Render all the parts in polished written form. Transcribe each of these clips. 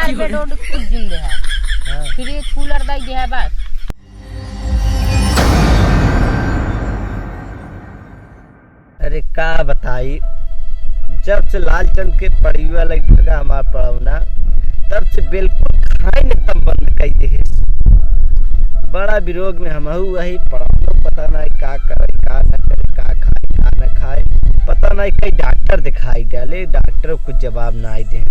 यार बेडोड कुछ जिंदे है फिर ये कूलर दाई दे है बस। अरे का बताई, जब से लालचंद के पड़ी वाला जगह हमारा पड़ावना तब से बिल्कुल खाए एकदम बंद कर दे। बड़ा विरोग में हम वही पड़ावना, पता नहीं का करे का न करे, का खाए का न खाए, पता नहीं कई डॉक्टर दिखाई डाले, डॉक्टर कुछ जवाब ना आई दे,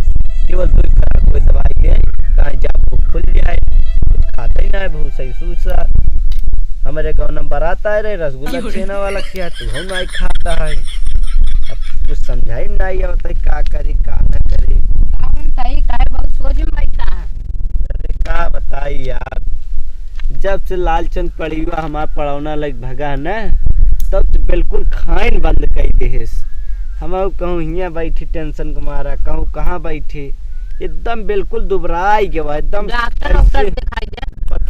केवल कोई दवाई दे कहीं जा खुल जाए, कुछ खाता ही ना है बहुत सही सूसा। हमारे गाँव नंबर आता है रे रसगुल्ला छेना वाला किया तू हम नहीं खाता है, अब कुछ समझाई नहीं आता का करी का न करे। बहुत सोच में बैठा है। अरे का बताई यार, जब से लालचंद पड़ी हुआ हमारा पड़ौना लग भगा है ना तब से बिल्कुल खाइन बंद कर दे। हम कहूँ हियाँ बैठी टेंशन को मारा, कहूँ कहाँ बैठे, एकदम बिल्कुल दुबराई गया, एकदम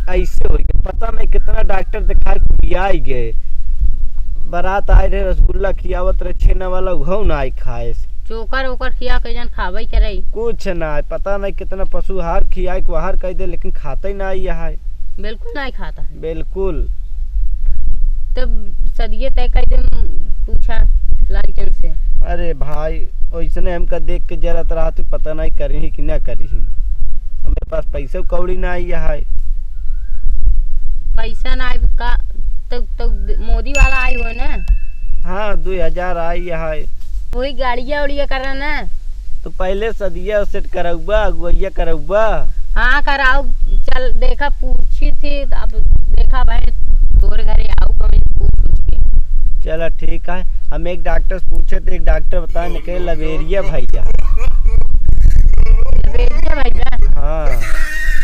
ऐसे हो गया, पता नहीं कितना डॉक्टर दिखाए पियाई गए। बारात आए रहे रसगुल्ला खियावत रहे छेना वाला घऊ ना आई खाए, चोकर ओकर खिया के जन खावे करे कुछ ना, पता नहीं कितना पशु हार खियाए को हार कह दे लेकिन खाता ही ना आई है, बिल्कुल नहीं खाता है बिल्कुल। तब सदिये तय कर दे पूछा लालचंद से। अरे भाई वैसने हमका देख के जरा रहा तू पता नहीं करी कि ना करी, हमारे पास पैसे कौड़ी ना आई है। पैसा ना आई का तो मोदी वाला आई हो ना। हाँ 2000 आई है, वही गाड़िया उड़िया करा ना, तो पहले सदिया सेट करौबा अगुआ करौबा। हाँ कराओ, चल देखा पूछी थी अब देखा भाई तोरे घरे आऊ पूछ के। चलो ठीक है, हम एक डॉक्टर से पूछे तो एक डॉक्टर बताए निकले लवेरिया भैया। लवेरिया भैया हाँ,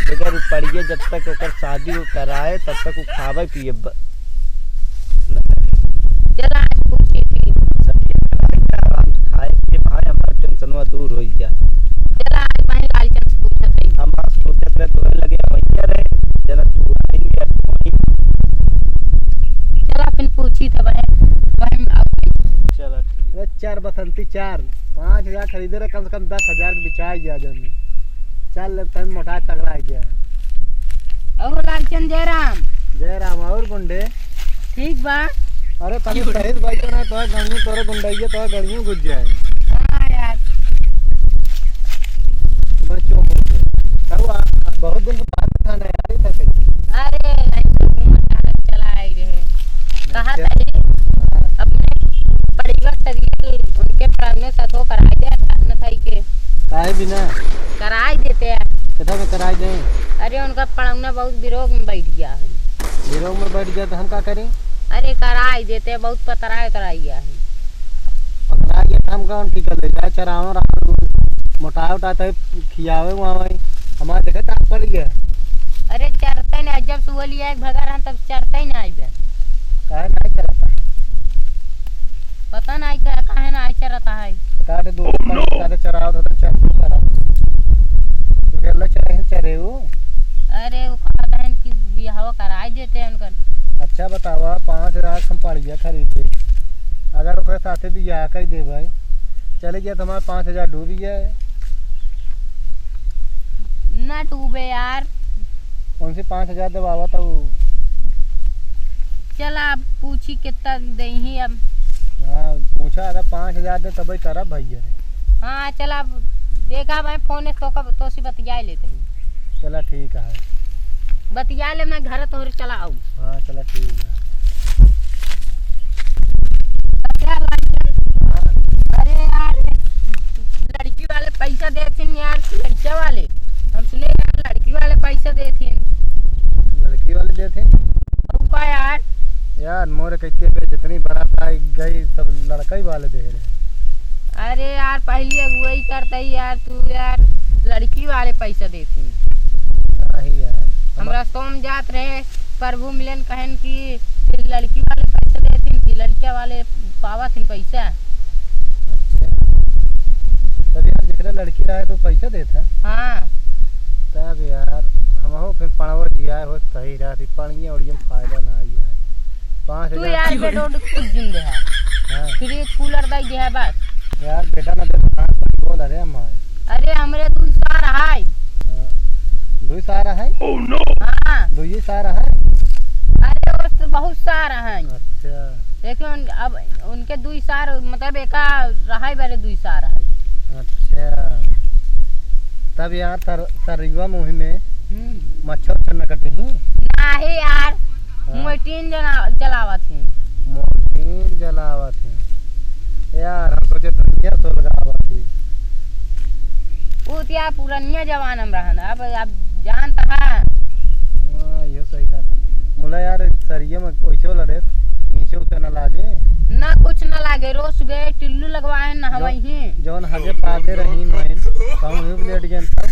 बगैर पढ़िए जब तक ओकर शादी वो कराए तब तक वो खावे पिए चल आज पूछी थी आराम से खाए पिए भाई, हमारा टेंशनवा दूर हो गया। चल आज भाई लालचंद से पूछा थी, हम आज सोचत रहे तो लगे भैया रहे जना तू आई नहीं यार चल अपन पूछी था भाई चलो ठीक। 4 बसंती 4 5000 खरीदे रहे, कम से कम 10,000 के बिचाई गया जन। चल तन मोटा तगड़ा गया। और लालचंद जय राम और गुंडे ठीक बा। अरे तनी सही भाई तो ना तो गणियों तोरे गुंडाइए तो गणियों घुस जाए। हां यार बच्चों को बहुत दिन के बाद खाना यार था कैसे। अरे नहीं चला आई रहे कहा था अपने परिवार सदी उनके प्राण साथों कराई दे न थाई के काहे बिना कराई देते हैं कितना में कराई दें। अरे उनका पड़ौना बहुत विरोग में बैठ गया है। विरोग में बैठ गया तो हम क्या करें। अरे कराई देते हैं, बहुत पतराए कराई गया है। पतरा गया हम कौन ठीक ले जाए चराव मोटा उठाता है खियावे वहाँ हमारा देखे ताप पड़ गया। अरे चरता ही नहीं, जब सुबह लिया एक भगा रहा तब चरता ही नहीं बे। काहे नहीं चरता है, पता नहीं काहे नहीं चरता है। काटे दो सारे चराव तो चर को करा तो गेला चरे चरे वो। अरे वो कहता है कि बिहाव कराई देते हैं उनका। अच्छा बतावा 5000 हम पड़िया खरीदे, अगर ओकरे साथे बियाह कर दे भाई चले गया तो हमारा 5000 डूब गया है। ना डूबे यार, कौन सी 5000 दबावा तो चला अब पूछी कितना दही अब। हाँ पूछा अगर 5000 दे तब करा भैया रे। हाँ चला अब देखा भाई फोन तो कब तो सी बतिया लेते हैं। चला ठीक है, बतिया ले मैं घर तो चला आऊँ। हाँ चला ठीक है। अरे यार लड़की वाले पैसा देते यार, लड़किया वाले हम सुने यार लड़की वाले पैसा देते। लड़की वाले देते का यार मोरे कहते जितनी बारात आई गई सब लड़का ही वाले दे रहे। अरे यार पहली अगुवाई करता ही यार तू यार, लड़की वाले पैसा देते नहीं यार। हमरा सोम जात रहे प्रभु मिलन कहन की लड़की वाले पैसा देते कि लड़किया वाले पावा थी पैसा। अच्छा तब यार जिसरा लड़की रहा है तो पैसा देता। हाँ तब यार हम हो फिर पढ़ाओ दिया हो सही रहा थी पढ़िए और ये फायदा ना आई है। 5000 तू यार बेडोड कुछ जिंदे है। हाँ फिर ये कूलर दाई दे है बस यार बेटा ना दे बोल अरे हमारे अरे हमरे तू सार हाय सारा है? हाँ दो ही सारा है? अरे वो तो बहुत सारा है अच्छा लेकिन अब उनके दुई सार मतलब एका रहा बारे दुई सारा है। अच्छा तब यार तरीवा मुही में हम्म। मच्छर उच्छर न कटे ही? नाही यार हाँ। मोटीन जलावत थी। मोटीन जलावत है यार, हम सोचे धनिया तो लगावत थी। वो त्या पुरानिया जमाना में रहना अब जानता है। हाँ ये सही कहा मुला यार, सरिये में कोई लड़े नीचे उसे न लागे ना कुछ न लागे, रोज सुबह टिल्लू लगवाए नहवाई ही। जौन हजे पादे रही नोइन कहूँ ही लेट जन सब।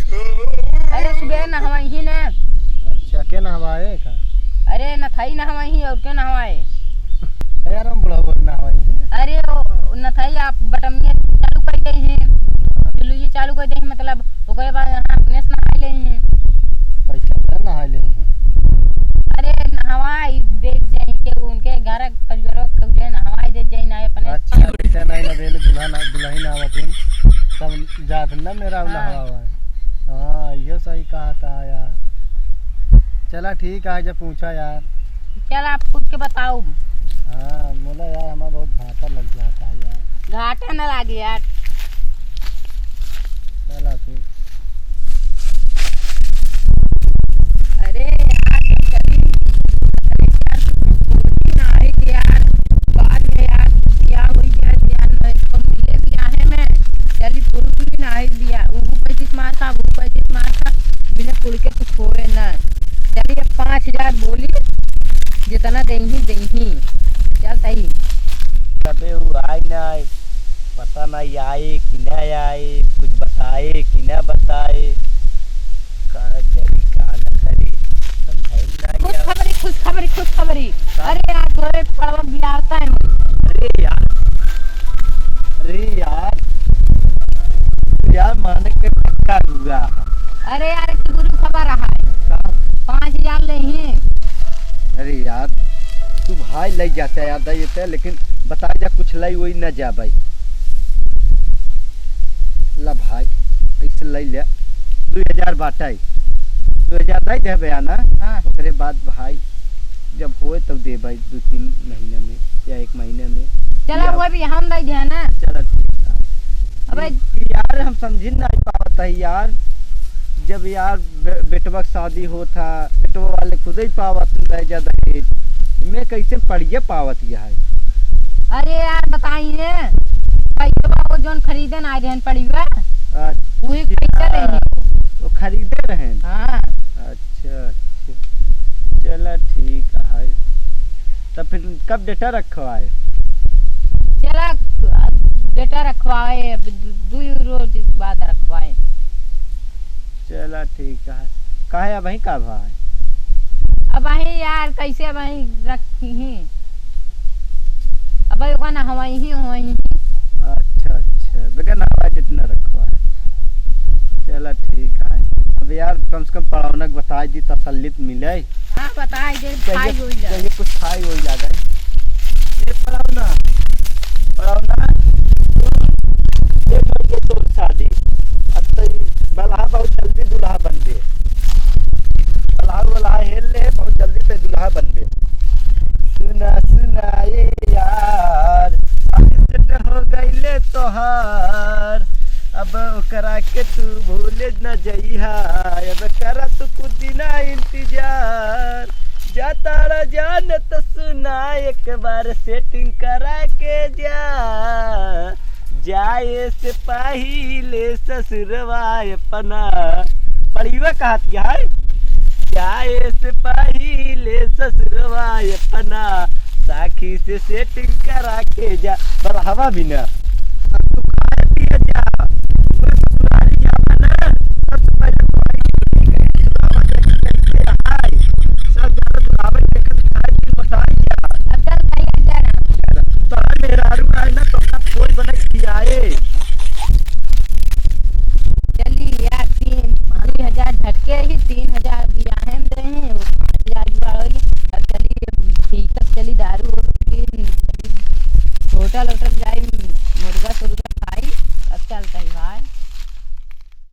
अरे सुबह नहवाई ही ने। अच्छा के नहवाए का? अरे नथाई नहवाई ही और के नहवाए यार हम बुढ़ा बोल नहवाई है। अरे वो नथाई आप बटमिया चालू कर दे हैं, टिल्लू ये चालू कर दे मतलब ओकरे बाद अपने से नहा ले हैं। कैसे नहा ले हैं? अरे नहवाई दे जाई के उनके घर परिवारों के नहवाई दे जाई ना अपने। अच्छा कैसे नहीं ना बेले दुल्हन आवतिन सब जात ना मेरा नहवा हुआ है। हाँ ये सही कहा था यार। चला ठीक है जब पूछा यार। चल आप पूछ के बताओ। हाँ बोला यार हमारा बहुत घाटा लग जाता है यार। घाटा न लागे यार। चला फिर। अरे यार कभी नहीं यार बाद में यार बिया हो जाए यार नहीं तो मिले बियाहे में चली पुरुष नहीं बिया वो 25 मार का वो 25 मार का बिना पुड़ के कुछ होए ना। चलिए 5000 बोली जितना देही चल सही। तबे वो आए ना पता नहीं आए कि न आए, कुछ बताए कि न बताए, का करी का न करी समझाई नहीं। खुश खबरी। अरे यार तोरे पड़वा बिया आता है। अरे यार माने के पक्का हुआ। अरे यार एक गुरु खबर रहा है 5000 ले ही। अरे यार तू भाई ले जाता यार दे देते लेकिन बता जा कुछ लाई वही न जा भाई। ला भाई ऐसे ले ले 2000 बाटा 2000 दे दे बयाना। हाँ। ओकरे बाद भाई जब होए तब दे भाई 2-3 महीने में या 1 महीने में। चला वो भी हम दे दिया ना। चलो ठीक है। अबे यार हम समझ नहीं पावत है यार। जब यार बेटवा शादी होता बेटवा वाले खुद ही पावत दहेज मैं कैसे पढ़िए पावत यह है। अरे यार बताइए पैसा वो जोन खरीदे ना रहन पड़ीवा वही पैसा रही वो खरीदे रहे। हाँ अच्छा चला ठीक है। तब फिर कब डेटा रखवाए? चला बेटा रखवाए 2 रोज बाद रखवाए। चला ठीक है। काहे अब वही का भाई? अब वही यार कैसे वही रखी ही अब वही ना हवाई ही हुई। अच्छा बगैर नहवा जितना रखवाए। चला ठीक है। अब यार कम से कम पढ़ावनक बता दी तसल्लित मिले। हाँ बताए जे खाई होई ला। चाहिए कुछ खाई होई ला गए। ये पढ़ावना ये तो शादी अब तो बल्हा बहुत जल्दी दूल्हा बन गए। बल्हा हेल ले बहुत जल्दी पे दूल्हा बन गए। सुना ये यार सेट हो गईले तोहार अब ओकरा के तू भूले न जइहा। अब करा तू कुछ दिना इंतजार जाता जान तो सुना एक बार सेटिंग करा के जाए से पहिले ससुरवा अपना परिवा कहत है। जाए से पहिले ससुरवा अपना साखी से सेटिंग करा के जा। बल हवा भी ना तू